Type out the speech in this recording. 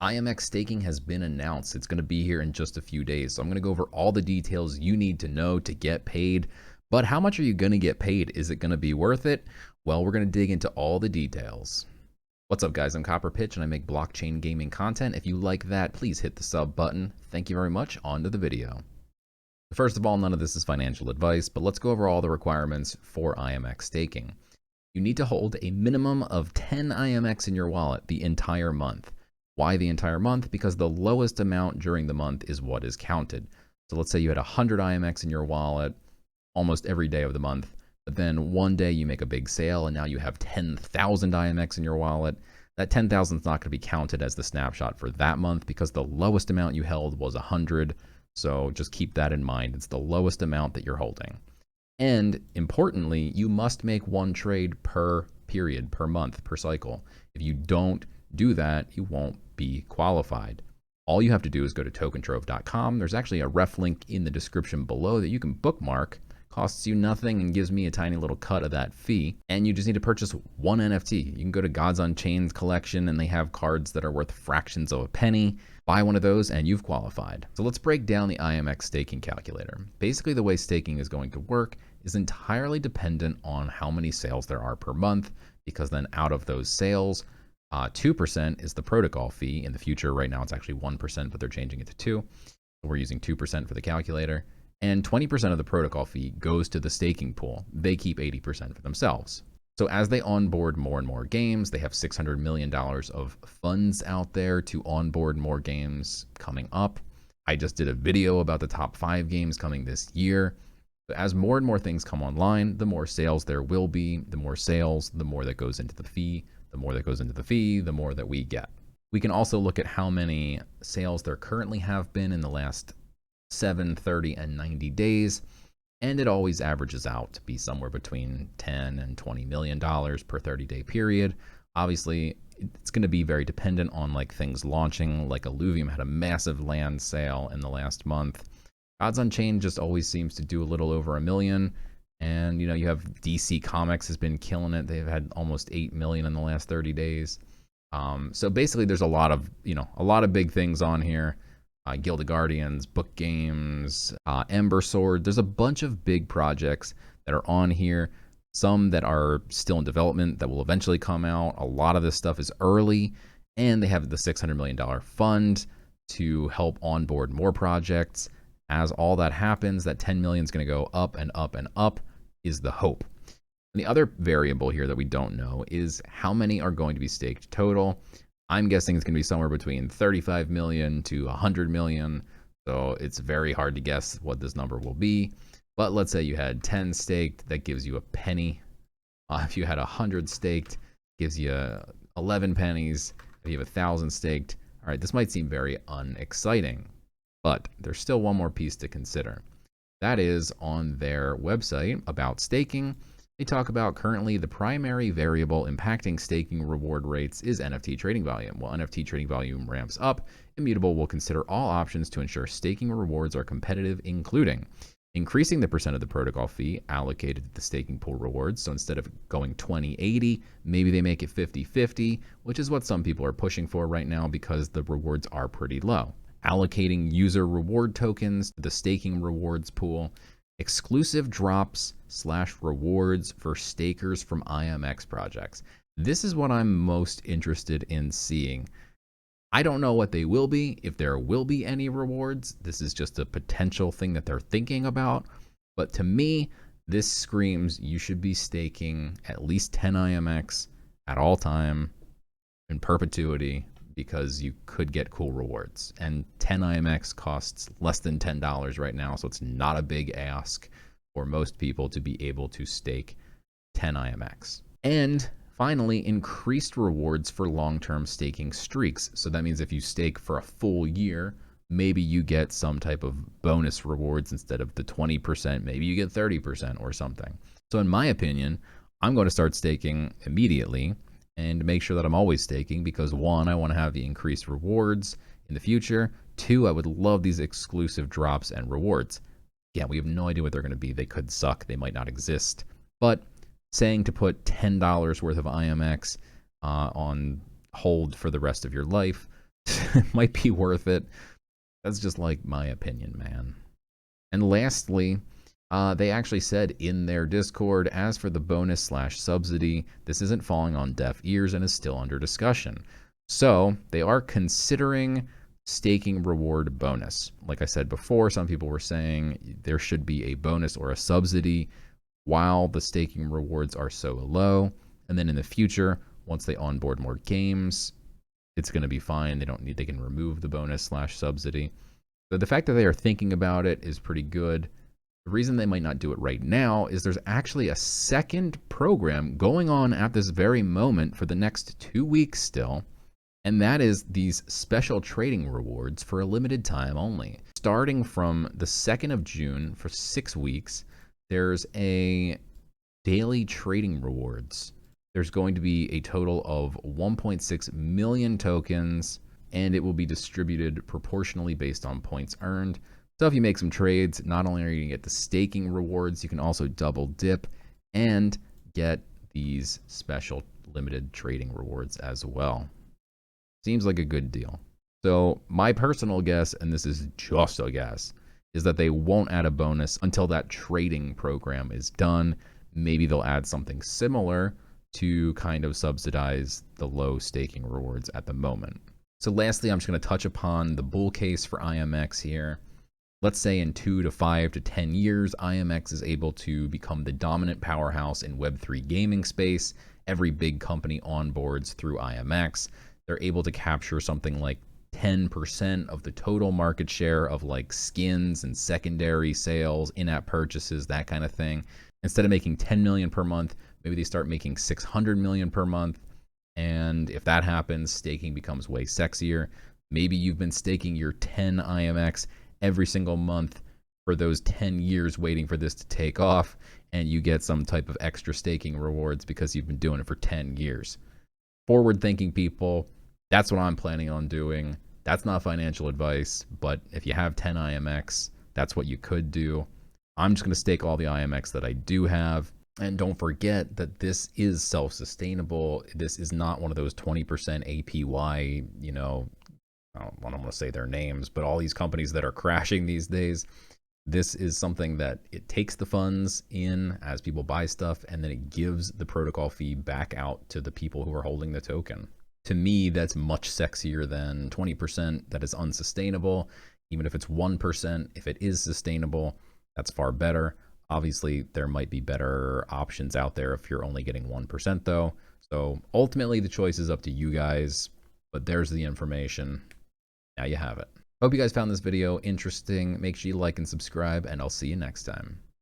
IMX Staking has been announced. It's going to be here in just a few days. So I'm going to go over all the details you need to know to get paid. But how much are you going to get paid? Is it going to be worth it? Well, we're going to dig into all the details. What's up, guys? I'm CopperPitch and I make blockchain gaming content. If you like that, please hit the sub button. Thank you very much. On to the video. First of all, none of this is financial advice, but let's go over all the requirements for IMX Staking. You need to hold a minimum of 10 IMX in your wallet the entire month. Why the entire month? Because the lowest amount during the month is what is counted. So let's say you had 100 IMX in your wallet almost every day of the month, but then one day you make a big sale and now you have 10,000 IMX in your wallet. That 10,000 is not going to be counted as the snapshot for that month because the lowest amount you held was 100. So just keep that in mind. It's the lowest amount that you're holding. And importantly, you must make one trade per period, per month, per cycle. If you don't do that, you won't be qualified. All you have to do is go to TokenTrove.com. There's actually a ref link in the description below that you can bookmark. Costs you nothing and gives me a tiny little cut of that fee. And you just need to purchase one NFT. You can go to Gods Unchained collection and they have cards that are worth fractions of a penny. Buy one of those and you've qualified. So let's break down the IMX staking calculator. Basically, the way staking is going to work is entirely dependent on how many sales there are per month, because then out of those sales, 2% is the protocol fee. In the future, right now it's actually 1%, but they're changing it to 2. So we're using 2% for the calculator. And 20% of the protocol fee goes to the staking pool. They keep 80% for themselves. So as they onboard more and more games, they have $600 million of funds out there to onboard more games coming up. I just did a video about the top 5 games coming this year. But as more and more things come online, the more sales there will be. The more sales, the more that goes into the fee. The more that goes into the fee, the more that we get. We can also look at how many sales there currently have been in the last 7, 30, and 90 days. And it always averages out to be somewhere between $10 and $20 million per 30-day period. Obviously, it's going to be very dependent on like things launching. Like Illuvium had a massive land sale in the last month. Gods Unchained just always seems to do a little over $1 million. And, you know, you have DC Comics has been killing it. They've had almost 8 million in the last 30 days. So basically there's a lot of big things on here. Guild of Guardians, Book Games, Ember Sword. There's a bunch of big projects that are on here. Some that are still in development that will eventually come out. A lot of this stuff is early, and they have the $600 million fund to help onboard more projects. As all that happens, that 10 million is going to go up and up and up is the hope. And the other variable here that we don't know is how many are going to be staked total. I'm guessing it's going to be somewhere between 35 million to 100 million. So it's very hard to guess what this number will be. But let's say you had 10 staked, that gives you a penny. If you had 100 staked, gives you 11 pennies. If you have 1,000 staked, all right, this might seem very unexciting. But there's still one more piece to consider. That is on their website about staking. They talk about currently the primary variable impacting staking reward rates is NFT trading volume. While NFT trading volume ramps up, Immutable will consider all options to ensure staking rewards are competitive, including increasing the percent of the protocol fee allocated to the staking pool rewards. So instead of going 20-80, maybe they make it 50-50, which is what some people are pushing for right now because the rewards are pretty low. Allocating user reward tokens to the staking rewards pool, exclusive drops / rewards for stakers from IMX projects. This is what I'm most interested in seeing. I don't know what they will be, if there will be any rewards. This is just a potential thing that they're thinking about. But to me, this screams you should be staking at least 10 IMX at all time in perpetuity, because you could get cool rewards. And 10 IMX costs less than $10 right now, so it's not a big ask for most people to be able to stake 10 IMX. And finally, increased rewards for long-term staking streaks. So that means if you stake for a full year, maybe you get some type of bonus rewards instead of the 20%, maybe you get 30% or something. So in my opinion, I'm going to start staking immediately and make sure that I'm always staking because 1, I want to have the increased rewards in the future. 2, I would love these exclusive drops and rewards. Yeah, we have no idea what they're going to be. They could suck. They might not exist. But saying to put $10 worth of IMX on hold for the rest of your life it might be worth it. That's just like my opinion, man. And lastly, they actually said in their Discord, as for the bonus slash subsidy, this isn't falling on deaf ears and is still under discussion. So they are considering staking reward bonus. Like I said before, some people were saying there should be a bonus or a subsidy while the staking rewards are so low. And then in the future, once they onboard more games, it's going to be fine. They can remove the bonus slash subsidy. So the fact that they are thinking about it is pretty good. The reason they might not do it right now is there's actually a second program going on at this very moment for the next 2 weeks still. And that is these special trading rewards for a limited time only. Starting from the 2nd of June for 6 weeks, there's a daily trading rewards. There's going to be a total of 1.6 million tokens, and it will be distributed proportionally based on points earned. So if you make some trades, not only are you going to get the staking rewards, you can also double dip and get these special limited trading rewards as well. Seems like a good deal. So my personal guess, and this is just a guess, is that they won't add a bonus until that trading program is done. Maybe they'll add something similar to kind of subsidize the low staking rewards at the moment. So lastly, I'm just going to touch upon the bull case for IMX here. Let's say in 2 to 5 to 10 years, IMX is able to become the dominant powerhouse in Web3 gaming space. Every big company onboards through IMX. They're able to capture something like 10% of the total market share of like skins and secondary sales, in-app purchases, that kind of thing. Instead of making 10 million per month, maybe they start making 600 million per month. And if that happens, staking becomes way sexier. Maybe you've been staking your 10 IMX every single month for those 10 years waiting for this to take off, and you get some type of extra staking rewards because you've been doing it for 10 years. Forward-thinking people, that's what I'm planning on doing. That's not financial advice, but if you have 10 IMX, that's what you could do. I'm just going to stake all the IMX that I do have. And don't forget that this is self-sustainable. This is not one of those 20% APY, I don't want to say their names, but all these companies that are crashing these days. This is something that it takes the funds in as people buy stuff, and then it gives the protocol fee back out to the people who are holding the token. To me, that's much sexier than 20% that is unsustainable. Even if it's 1%, if it is sustainable, that's far better. Obviously, there might be better options out there if you're only getting 1% though. So ultimately, the choice is up to you guys, but there's the information. Now you have it. Hope you guys found this video interesting. Make sure you like and subscribe, and I'll see you next time.